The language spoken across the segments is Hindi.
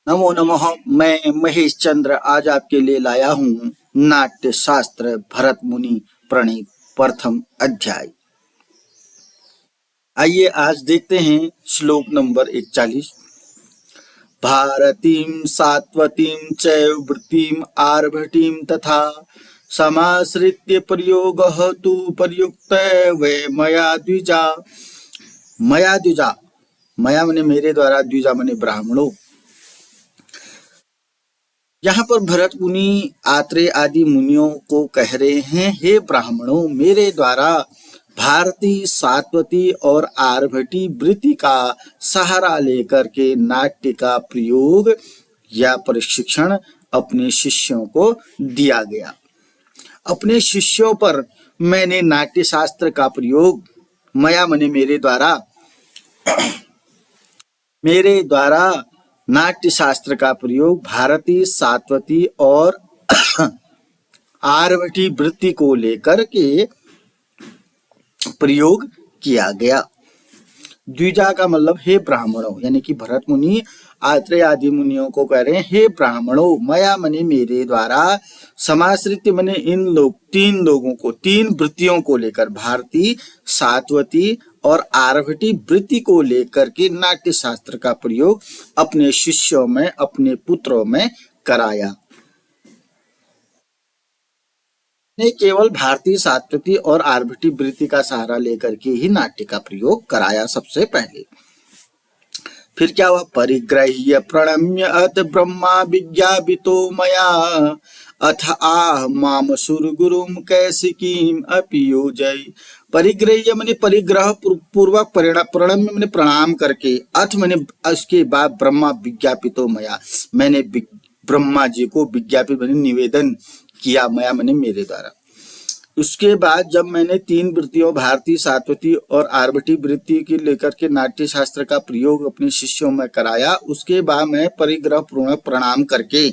नमो नमः। मैं महेश चंद्र आज आपके लिए लाया हूँ नाट्य शास्त्र भरत मुनि प्रणीत प्रथम अध्याय। आइए आज देखते हैं श्लोक नंबर 41। भारतीं सात्वतीं चैव वृत्तिम् आर्भटीं तथा समाश्रित्य प्रयोगः तु प्रयुक्त वै मया द्विजा। मया द्विजा, मया मने मेरे द्वारा, द्विजा मने ब्राह्मणों। यहाँ पर भरत मुनि आत्रेय आदि मुनियों को कह रहे हैं, हे ब्राह्मणों, मेरे द्वारा भारती, सात्वती और आर्भटी वृत्ति का सहारा लेकर के नाट्य का प्रयोग या प्रशिक्षण अपने शिष्यों को दिया गया। अपने शिष्यों पर मैंने नाट्य शास्त्र का प्रयोग, मया मने मेरे द्वारा नाट्य शास्त्र का प्रयोग भारती, सात्वती और आर्वटी वृत्ति को लेकर के प्रयोग किया गया। द्विजा का मतलब हे ब्राह्मणों, यानी कि भरत मुनि आत्रेय आदि मुनियों को कह रहे हैं, हे ब्राह्मणों, मया मने मेरे द्वारा, समाश्रित मने तीन लोगों को, तीन वृत्तियों को लेकर, भारती, सात्वती और आर्भटी वृत्ति को लेकर के नाट्य शास्त्र का प्रयोग अपने शिष्यों में, अपने पुत्रों में कराया। ने केवल भारतीय, सात्वती और आर्भटी वृत्ति का सहारा लेकर के ही नाट्य का प्रयोग कराया सबसे पहले। फिर क्या हुआ? परिग्रह्य प्रणम्य अथ ब्रह्मा विज्ञापितो मया अथ आह माम सुरगुरुम कैसिकीम अपि योजय। परिग्रह्य मने परिग्रह पूर्वक, प्रणम्य मने प्रणाम करके, अथ मने उसके बाद ब्रह्मा विज्ञापितो मया, मैंने ब्रह्मा जी को विज्ञापित मने निवेदन किया, मया मने मेरे द्वारा। उसके बाद जब मैंने तीन वृत्तियों भारती, सात्वती और आर्भटी वृत्ति की लेकर के नाट्य शास्त्र का प्रयोग अपने शिष्यों में कराया, उसके बाद मैं परिग्रह पूर्ण प्रणाम करके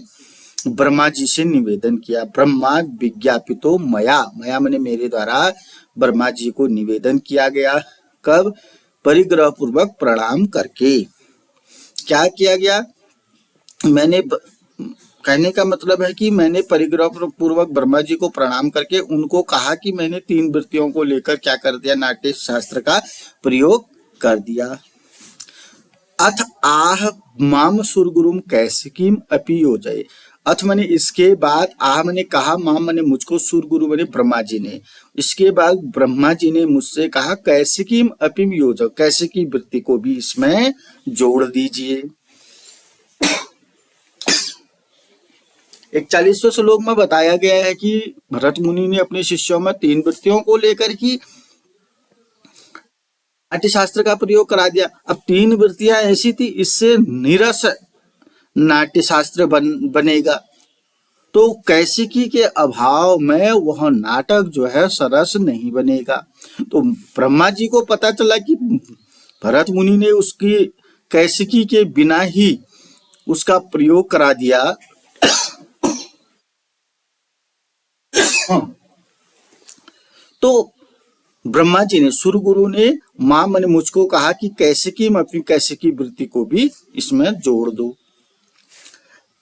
ब्रह्मा जी से निवेदन किया। ब्रह्मा विज्ञापितो मया, मया मने मेरे द्वारा ब्रह्मा जी को निवेदन किया गया। कब? परिग्रह पूर्वक प्रणाम करके। क्या किया गया? मैंने, कहने का मतलब है कि मैंने परिग्रह पूर्वक ब्रह्मा जी को प्रणाम करके उनको कहा कि मैंने तीन वृत्तियों को लेकर क्या कर दिया? नाट्य शास्त्र का प्रयोग कर दिया। अथ आह माम सुरगुरुम कैसिकीम अपि योजय। अथ मने इसके बाद, आह मने कहा, माम मने मुझको, सुरगुरु मने ब्रह्मा जी ने। इसके बाद ब्रह्मा जी ने मुझसे कहा, कैसिकीम अपि योजय, कैसिकी वृत्ति को भी इसमें जोड़ दीजिए। 41वें श्लोक में बताया गया है कि भरत मुनि ने अपने शिष्यों में तीन वृत्तियों को लेकर ही नाट्य शास्त्र का प्रयोग करा दिया। अब तीन वृत्तियां ऐसी थी, इससे निरस नाट्य शास्त्र बनेगा, तो कैसिकी के अभाव में वह नाटक जो है सरस नहीं बनेगा। तो ब्रह्मा जी को पता चला कि भरत मुनि ने उसकी कैसिकी के बिना ही उसका प्रयोग करा दिया। तो ब्रह्मा जी ने, सुरगुरु ने, मां मैंने मुझको कहा कि कैसिकी, अपनी कैसिकी वृत्ति को भी इसमें जोड़ दो।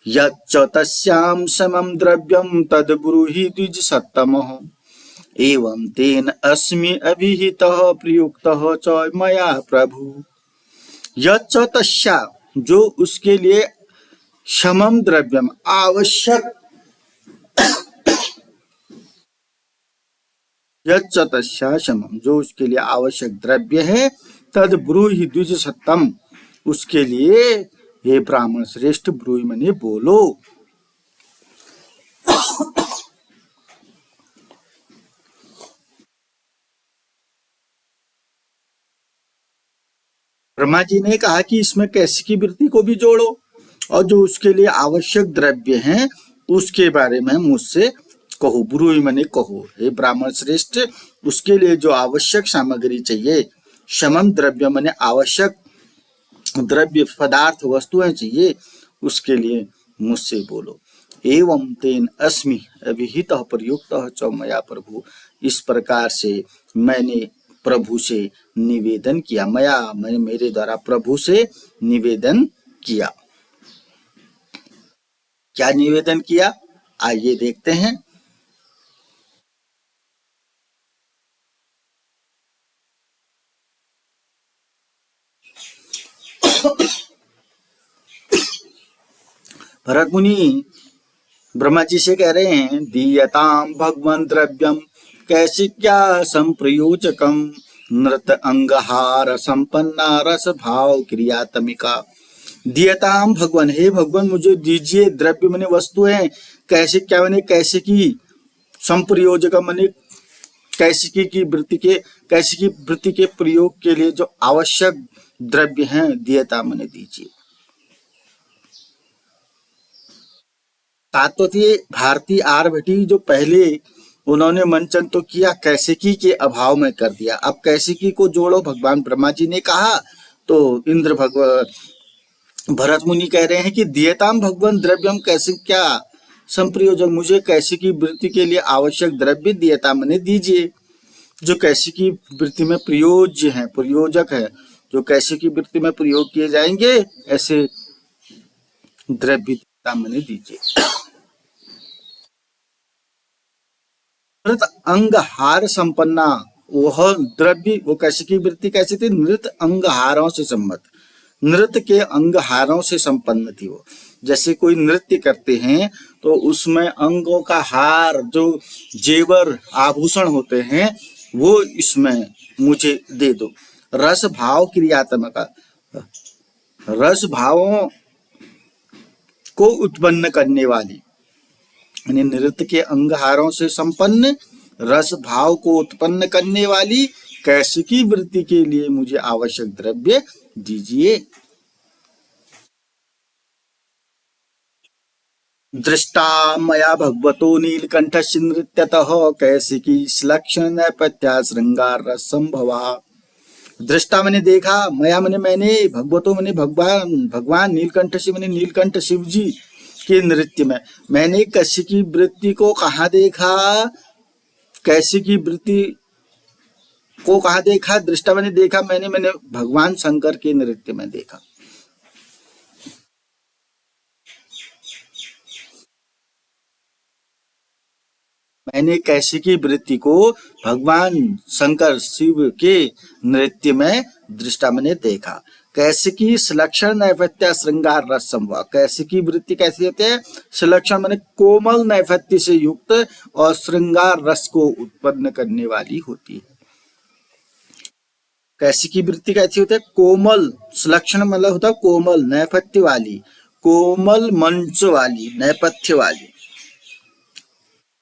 यच्च तस्याम समम द्रव्यम तद ब्रूहि द्विज सत्तमः एवं तेन अस्मि अभिहितः प्रयुक्तः च मया प्रभु। यच्च तस्या, जो उसके लिए, समम द्रव्यम आवश्यक, यच्च तस्या समम, जो उसके लिए आवश्यक द्रव्य है, तद ब्रूहि द्विज सत्तम, उसके लिए हे ब्राह्मण श्रेष्ठ, ब्रूहि मने बोलो। ब्रह्मा जी ने कहा कि इसमें कैसिकी वृत्ति को भी जोड़ो, और जो उसके लिए आवश्यक द्रव्य हैं उसके बारे में मुझसे कहो। ब्रूहि मने कहो, हे ब्राह्मण श्रेष्ठ, उसके लिए जो आवश्यक सामग्री चाहिए, समम द्रव्य मने आवश्यक द्रव्य, पदार्थ, वस्तुएं चाहिए, उसके लिए मुझसे बोलो। एवं तेन अस्मि अभिहितः प्रयुक्तः च मया प्रभु, इस प्रकार से मैंने प्रभु से निवेदन किया, मया मैंने मेरे द्वारा प्रभु से निवेदन किया। क्या निवेदन किया, आइए देखते हैं। भरत मुनि ब्रह्मा जी से कह रहे हैं, दीयताम भगवन् द्रव्यम कैसिक्या संप्रयोजकम नृत अंगहार संपन्ना रस भाव क्रियात्मिका। दियताम भगवान, हे भगवान मुझे दीजिए, द्रव्य मैंने वस्तु है, कैसे क्या मैंने कैसे की, संप्रयोजक मैंने कैसिकी की वृत्ति के, कैसिकी वृत्ति के प्रयोग के लिए जो आवश्यक द्रव्य हैं, दियता मैंने दीजिए। तात्वतीय भारतीय आर्यभट्टी जो पहले उन्होंने मंचन तो किया, कैसिकी के अभाव में कर दिया। अब कैसिकी को जोड़ो, भगवान ब्रह्मा जी ने कहा तो इंद्र भगवान भरत मुनि कह रहे हैं कि दियताम भगवान द्रव्यम कैसे क्या संप्रयोजक, मुझे कैसे की वृत्ति के लिए आवश्यक द्रव्य दियता मैंने दीजिए, जो कैसे की वृत्ति में प्रयोज्य है, प्रयोजक है, जो कैसे की वृत्ति में प्रयोग किए जाएंगे, ऐसे द्रव्य दियता मैंने दीजिए। नृत अंगहार संपन्ना, वह द्रव्य, वो कैसे की वृत्ति कैसी थी, नृत अंगहारों से सम्मत, नृत्य के अंगहारों से संपन्न थी वो। जैसे कोई नृत्य करते हैं तो उसमें अंगों का हार, जो जेवर आभूषण होते हैं, वो इसमें मुझे दे दो। रस भाव क्रियात्मक, रस भावों को उत्पन्न करने वाली, यानी नृत्य के अंगहारों से संपन्न, रस भाव को उत्पन्न करने वाली कैसिकी वृत्ति के लिए मुझे आवश्यक द्रव्य दीजिए। दृष्टा मया भगवतो नीलकंठस्य नृत्यतः कैसिकी लक्षण नैपथ्या श्रृंगार रस संभवा। दृष्टा मैंने देखा, मया मैंने भगवतो मैंने भगवान, भगवान नीलकंठ से मैंने नीलकंठ शिव जी के नृत्य में मैंने कैसिकी वृत्ति को कहाँ देखा, कैसिकी वृत्ति को कहाँ देखा, दृष्टा मैंने देखा, मैंने भगवान शंकर के नृत्य में देखा। मैंने कैसिकी वृत्ति को भगवान शंकर शिव के नृत्य में दृष्टा मैंने देखा। कैसिकी सुलक्षण नैपथ्य श्रृंगार रस संभव, कैसिकी वृत्ति कैसी होती है, सुलक्षण मैंने कोमल नैपथ्य से युक्त और श्रृंगार रस को उत्पन्न करने वाली होती है। कैसिकी वृत्ति कैसी होती है, कोमल, सुलक्षण मतलब होता है कोमल, नैपथ्य वाली, कोमल मंच वाली, नैपथ्य वाली।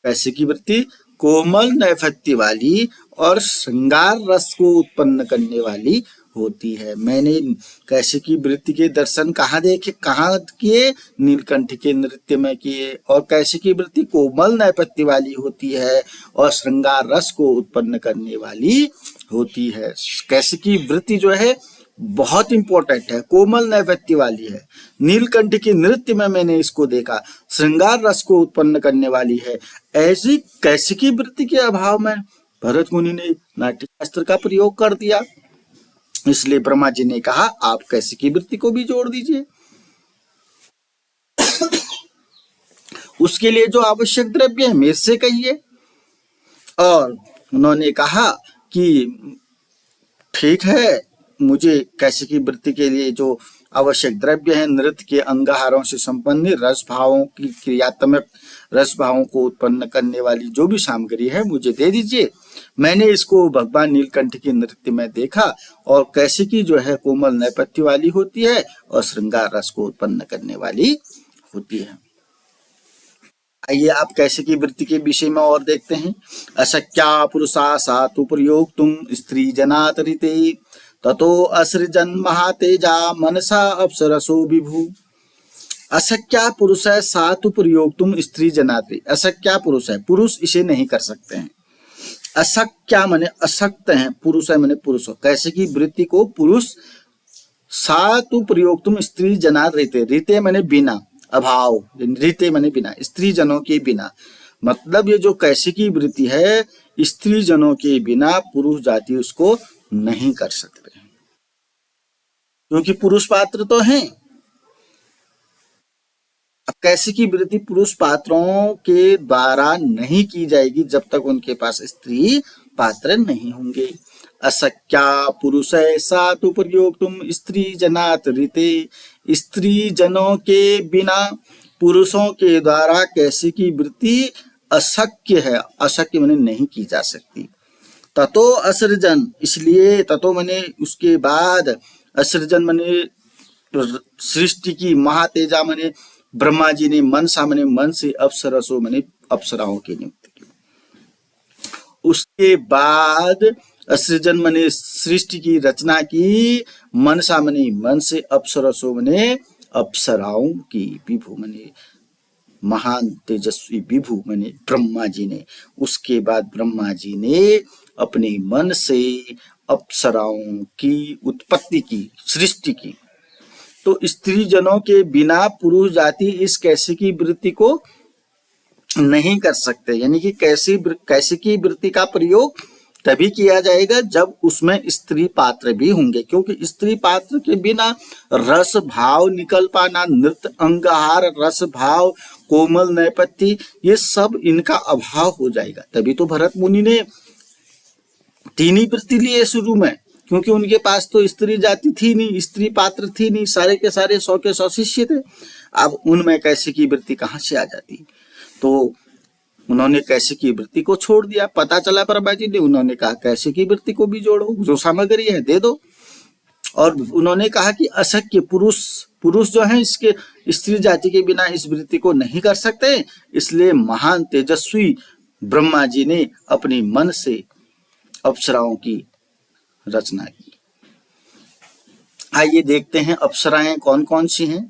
कैसिकी वृत्ति कोमल नैपथ्य वाली और श्रृंगार रस को उत्पन्न करने वाली होती है। मैंने कैसिकी वृत्ति के दर्शन कहाँ देखे, कहाँ किए, नीलकंठ के नृत्य में किए। और कैसिकी वृत्ति कोमल नैपथ्य वाली होती है और श्रृंगार रस को उत्पन्न करने वाली होती है। कैसिकी वृत्ति जो है बहुत इंपॉर्टेंट है, कोमल नैपथ्य वाली है। नीलकंठ के नृत्य में मैंने इसको देखा, श्रृंगार रस को उत्पन्न करने वाली है। ऐसी कैसिकी वृत्ति के अभाव में भरत मुनि ने नाट्य शास्त्र का प्रयोग कर दिया। इसलिए ब्रह्मा जी ने कहा आप कैसिकी वृत्ति को भी जोड़ दीजिए। उसके लिए जो आवश्यक द्रव्य है मेरे से कहिए। और उन्होंने कहा कि ठीक है, मुझे कैसिकी वृत्ति के लिए जो आवश्यक द्रव्य है, नृत्य के अंगहारों से संपन्न रस भावों की क्रियात्मक, रस भावों को उत्पन्न करने वाली जो भी सामग्री है मुझे दे दीजिए। मैंने इसको भगवान नीलकंठ के नृत्य में देखा और कैसिकी जो है कोमल नैपथ्य वाली होती है और श्रृंगार रस को उत्पन्न करने वाली होती है। आइए आप कैसिकी वृत्ति के विषय में और देखते हैं। अशक्या पुरुषा सातु प्रयोक्तुम स्त्री जनातरिते ततो असृजन महातेजा मनसा अप्सरसो विभु। अशक्या पुरुष है सातु प्रयोक्तुम स्त्री जनातरि, अशक्या पुरुष है, पुरुष इसे नहीं कर सकते हैं। अशक्या माने अशक्त है, पुरुष है माने पुरुष हो। कैसिकी वृत्ति को पुरुष, सातु प्रयोक्तुम स्त्री जनात रीते, रीते माने बिना, अभाव, रीते माने बिना, स्त्री जनों के बिना। मतलब ये जो कैसिकी वृत्ति है स्त्री जनों के बिना पुरुष जाति उसको नहीं कर सकते, क्योंकि पुरुष पात्र तो हैं। अब कैसे की वृत्ति पुरुष पात्रों के द्वारा नहीं की जाएगी जब तक उनके पास स्त्री पात्र नहीं होंगे। अशक्या पुरुष ऐसा तो प्रयोग तुम स्त्री जनात रीते, स्त्री जनों के बिना पुरुषों के द्वारा कैसे की वृत्ति अशक्य है, अशक्य माने नहीं की जा सकती। ततो असृजन, इसलिए ततो माने उसके बाद, असृजन माने सृष्टि की, महातेजा माने ब्रह्मा जी ने, मनसा माने मन से, अप्सरसो माने अप्सराओं की नियुक्ति की। उसके बाद असृजन माने सृष्टि की रचना की, मनसा माने मन से, अप्सरसो माने अप्सराओं की, विभु माने महान तेजस्वी विभु माने ब्रह्मा जी ने। उसके बाद ब्रह्मा जी ने अपने मन से अप्सराओं की उत्पत्ति की, सृष्टि की। तो स्त्री जनों के बिना पुरुष जाति इस कैसे की वृत्ति को नहीं कर सकते, यानी कि कैसे की वृत्ति का प्रयोग तभी किया जाएगा जब उसमें स्त्री पात्र भी होंगे, क्योंकि स्त्री पात्र के बिना रस भाव निकल पाना, नृत्य अंगहार, रस भाव, कोमल नैपथ्य, ये सब इनका अभाव हो जाएगा। तभी तो भरत मुनि ने तीन ही वृत्ति लिए शुरू में, क्योंकि उनके पास तो स्त्री जाति थी नहीं, स्त्री पात्र थी नहीं, सारे के सारे 100 के 100 शिष्य थे। अब उनमें कैसे की वृत्ति कहाँ से आ जाती? तो उन्होंने कैसे की वृत्ति को छोड़ दिया। पता चला ब्रह्मा जी ने, उन्होंने कहा कैसे की वृत्ति को भी जोड़ो, जो सामग्री है दे दो। और उन्होंने कहा कि अशक्य पुरुष जो है इसके स्त्री जाति के बिना इस वृत्ति को नहीं कर सकते, इसलिए महान तेजस्वी ब्रह्मा जी ने अपने मन से अप्सराओं की रचना की। आइए देखते हैं अप्सराएं कौन कौन सी हैं।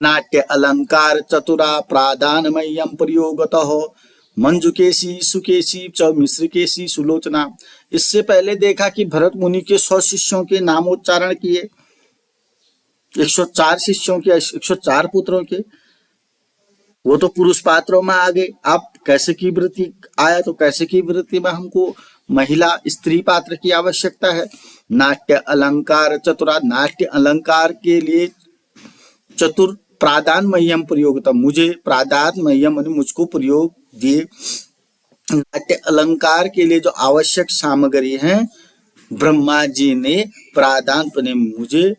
नाट्य अलंकार चतुरा प्रादानमय्यम प्रयोगतः मंजुकेशी सुकेशी च मिश्रकेशी सुलोचना। इससे पहले देखा कि भरत मुनि के 100 शिष्यों के नामोच्चारण किए, 104 शिष्यों के, 104 पुत्रों के, वो तो पुरुष पात्रों में आ गए। अब कैसे की वृत्ति आया, तो कैसे की वृत्ति में हमको महिला स्त्री पात्र की आवश्यकता है। नाट्य अलंकार चतुरा, नाट्य अलंकार के लिए चतुर प्रादान मह्यम प्रयोग था, मुझे प्रादान मह्यम मुझको प्रयोग दिए। नाट्य अलंकार के लिए जो आवश्यक सामग्री है ब्रह्मा जी ने प्रादान बने मुझे,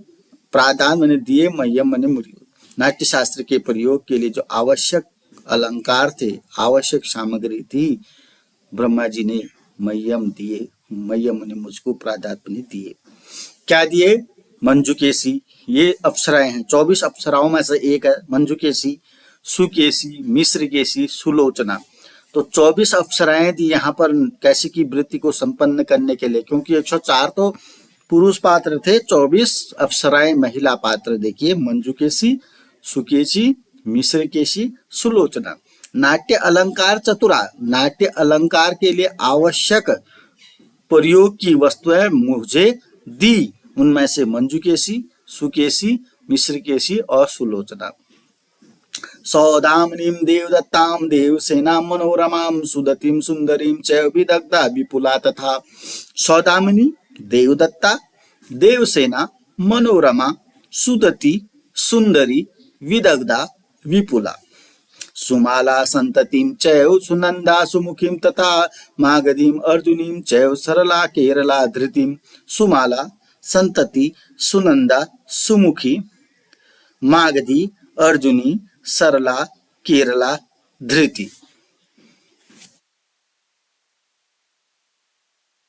प्रादान मैंने दिए, मह्यम मैंने मुझे। नाट्य शास्त्र के प्रयोग के लिए जो आवश्यक अलंकार थे, आवश्यक सामग्री थी, ब्रह्मा जी ने मह्यम दिए, मह्यम ने मुझको प्रादात्मने दिए। क्या दिए? मंजुकेशी, ये अप्सराएं हैं, 24 अप्सराओं में से एक है मंजुकेशी, सुकेशी, मिश्रकेशी, सुलोचना। तो 24 अप्सराएं दी यहाँ पर कैसे की वृत्ति को संपन्न करने के लिए, क्योंकि 104 तो पुरुष पात्र थे, 24 अप्सराएं महिला पात्र। देखिए मंजुकेशी, सुकेशी, मिश्रकेशी, सुलोचना। नाट्य अलंकार चतुरा, नाट्य अलंकार के लिए आवश्यक प्रयोग की वस्तुएं मुझे दी, उनमें से मंजुकेशी, सुकेशी, मिश्रकेशी और सुलोचना। सौदामिनीं देवदत्तां देवसेनां मनोरमां सुदतिं सुंदरीं च विदग्धा विपुला तथा। सौदामिनी, देवदत्ता, देवसेना, मनोरमा, सुदति, सुंदरी, विदग्धा, विपुला। सुमाला संततिं चैव सुनंदा सुमुखीं तथा मागधीं अर्जुनीं चैव सरला केरला धृतिं। सुमाला, संतति, सुनंदा, सुमुखी, मागधी, अर्जुनी, सरला, केरला, धृति।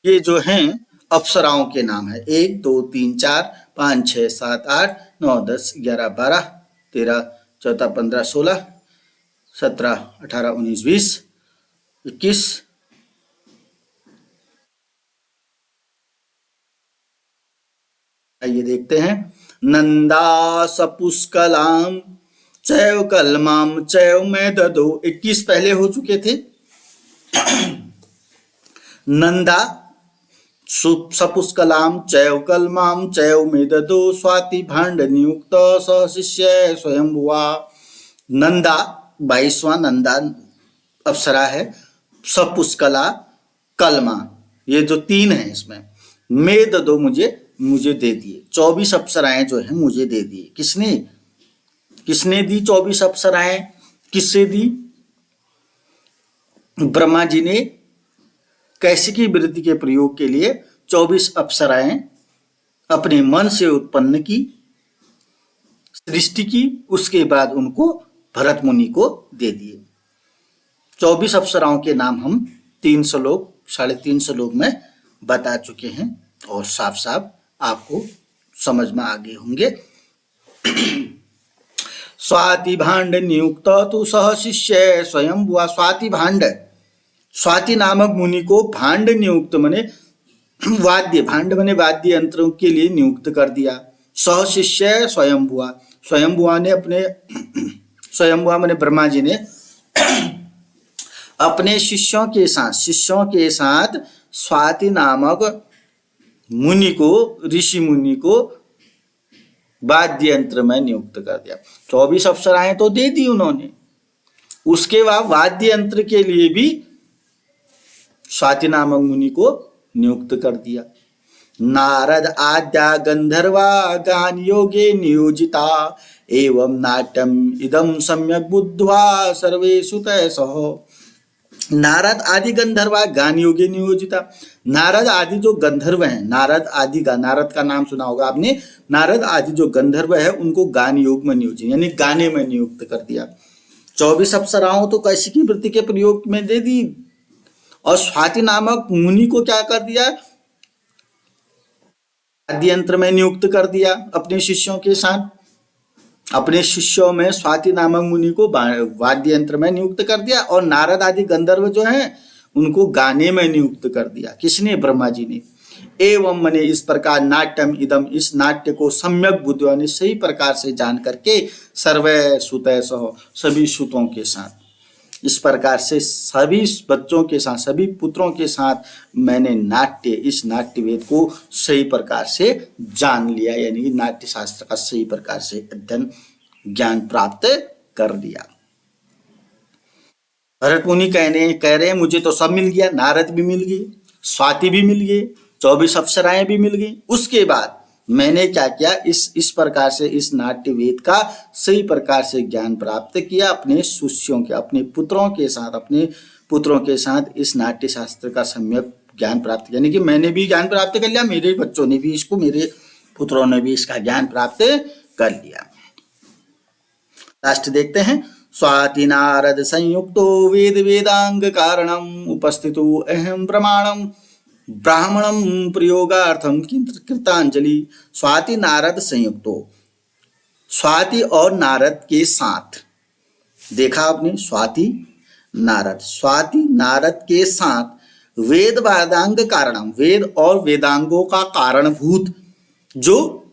ये जो हैं अप्सराओं के नाम है। 1 2 3 4 5 6 7 8 9 10 11 12 13 14 15 16 17 18 19 20 21। आइए देखते हैं। नंदा सपुष्कलाम चैव कलमाम चैव में ददो, 21 पहले हो चुके थे। नंदा सपुष्कलाम चैव कलमाम चैव में ददो स्वाति भांड नियुक्त सशिष्य स्वयंभुआ। नंदा 22वां नंदा अप्सरा है, सपुष्कला, कलमा, ये जो 3 है इसमें में ददो मुझे दे दिए। 24 अप्सराएं जो है मुझे दे दिए। किसने? किसने दी 24 अप्सराएं? किससे दी? ब्रह्मा जी ने कैसिकी वृत्ति के प्रयोग के लिए 24 अप्सराएं अपने मन से उत्पन्न की, सृष्टि की, उसके बाद उनको भरत मुनि को दे दिए। 24 अप्सराओं के नाम हम 3 श्लोक 3.5 श्लोक में बता चुके हैं और साफ साफ आपको समझ में आ गए होंगे। स्वाति भांड नियुक्त तो सह शिष्य स्वयं हुआ। स्वाति भांड, स्वाति नामक मुनि को भांड नियुक्त मने वाद्य, भांड मने वाद्य यंत्रों के लिए नियुक्त कर दिया। सह शिष्य स्वयं हुआ, स्वयंभुआ ने अपने स्वयंभुआ मने ब्रह्मा जी ने अपने शिष्यों के साथ स्वाति नामक मुनि को, ऋषि मुनि को वाद्य यंत्र में नियुक्त कर दिया। 24 अप्सराएं तो दे दी उन्होंने, उसके बाद वाद्य यंत्र के लिए भी स्वाति नामक मुनि को नियुक्त कर दिया। नारद आद्या गंधर्वा गान योगे नियोजिता एवं नाट्यम इदम सम्यक बुद्ध्वा सर्वे सुतयसः। नारद आदि गंधर्वा गान योगे नियोजिता। नारद आदि जो गंधर्व हैं, नारद का नाम सुना होगा आपने। नारद आदि जो गंधर्व है उनको गान योग में नियोजित यानी गाने में नियुक्त कर दिया। 24 अप्सराओं तो कैसिकी वृत्ति के प्रयोग में दे दी और स्वाति नामक मुनि को क्या कर दिया? वाद्य यंत्र में नियुक्त कर दिया अपने शिष्यों के साथ। अपने शिष्यों में स्वाति नामक मुनि को वाद्य यंत्र में नियुक्त कर दिया और नारद आदि गंधर्व जो हैं उनको गाने में नियुक्त कर दिया। किसने? ब्रह्मा जी ने। एवं मने इस प्रकार नाट्यम इदम, इस नाट्य को सम्यक बुद्धियों ने सही प्रकार से जान करके सर्वे सुतयसः, सभी सुतों के साथ, इस प्रकार से सभी बच्चों के साथ, सभी पुत्रों के साथ मैंने इस नाट्य वेद को सही प्रकार से जान लिया, यानी कि नाट्य शास्त्र का सही प्रकार से अध्ययन ज्ञान प्राप्त कर लिया। भरत मुनि कह रहे मुझे तो सब मिल गया, नारद भी मिल गए, स्वाति भी मिल गए, 24 अप्सराएं भी मिल गई। उसके बाद मैंने क्या किया? इस प्रकार से इस नाट्य वेद का सही प्रकार से ज्ञान प्राप्त किया अपने शिष्यों के, अपने पुत्रों के साथ इस नाट्य शास्त्र का सम्यक ज्ञान प्राप्त, यानी कि मैंने भी ज्ञान प्राप्त कर लिया, मेरे बच्चों ने भी इसको, मेरे पुत्रों ने भी इसका ज्ञान प्राप्त कर लिया। लास्ट देखते हैं। स्वाति नारद संयुक्तो वेद वेदांग कारणम उपस्थितो अहम प्रमाणम ब्राह्मणम प्रयोगार्थम कृतांजलि। स्वाति नारद संयुक्तो, स्वाति और नारद के साथ, देखा आपने, स्वाति नारद के साथ वेद वेदांग कारणम, वेद और वेदांगों का कारणभूत, जो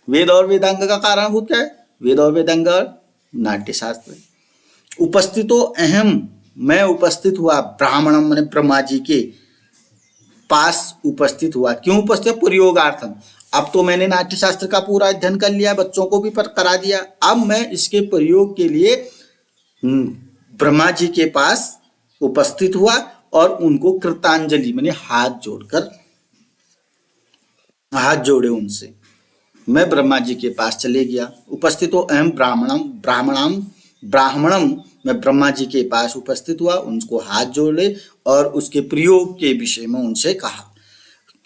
वेद और वेदांग का कारणभूत क्या है? वेद और वेदांग नाट्य शास्त्र। उपस्थितो अहम, मैं उपस्थित हुआ, ब्राह्मणम माने ब्रह्मा जी के पास उपस्थित हुआ। क्यों उपस्थित? प्रयोगार्थम। अब तो मैंने नाट्य शास्त्र का पूरा अध्ययन कर लिया, बच्चों को भी करा दिया, अब मैं इसके प्रयोग के लिए ब्रह्मा जी के पास उपस्थित हुआ और उनको कृतांजलि मैंने हाथ जोड़े उनसे मैं ब्रह्मा जी के पास चले गया। उपस्थितो अहम ब्राह्मणम, मैं ब्रह्मा जी के पास उपस्थित हुआ, उनको हाथ जोड़े और उसके प्रयोग के विषय में उनसे कहा।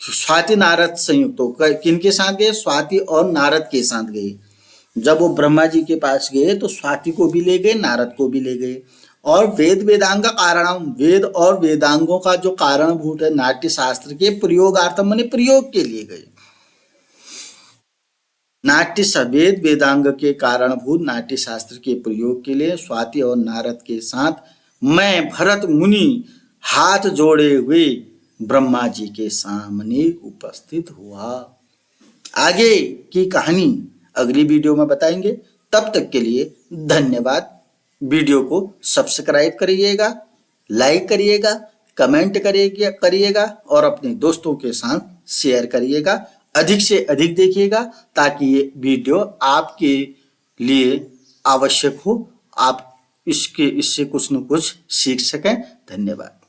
स्वाति नारद संयुक्त, किनके साथ गए? स्वाति और नारद के साथ गए। जब वो ब्रह्मा जी के पास गए तो स्वाति को भी ले गए, नारद को भी ले गए। और वेद वेदांग कारणम, वेद और वेदांगों का जो कारणभूत है नाट्य शास्त्र के, प्रयोगार्थम माने प्रयोग के लिए गए। वेद वेदांग के कारणभूत नाट्य शास्त्र के प्रयोग के लिए स्वाति और नारद के साथ मैं भरत मुनि हाथ जोड़े हुए ब्रह्मा जी के सामने उपस्थित हुआ। आगे की कहानी अगली वीडियो में बताएंगे। तब तक के लिए धन्यवाद। वीडियो को सब्सक्राइब करिएगा, लाइक करिएगा, कमेंट करिएगा और अपने दोस्तों के साथ शेयर करिएगा। अधिक से अधिक देखिएगा ताकि ये वीडियो आपके लिए आवश्यक हो, आप इससे कुछ न कुछ सीख सकें। धन्यवाद।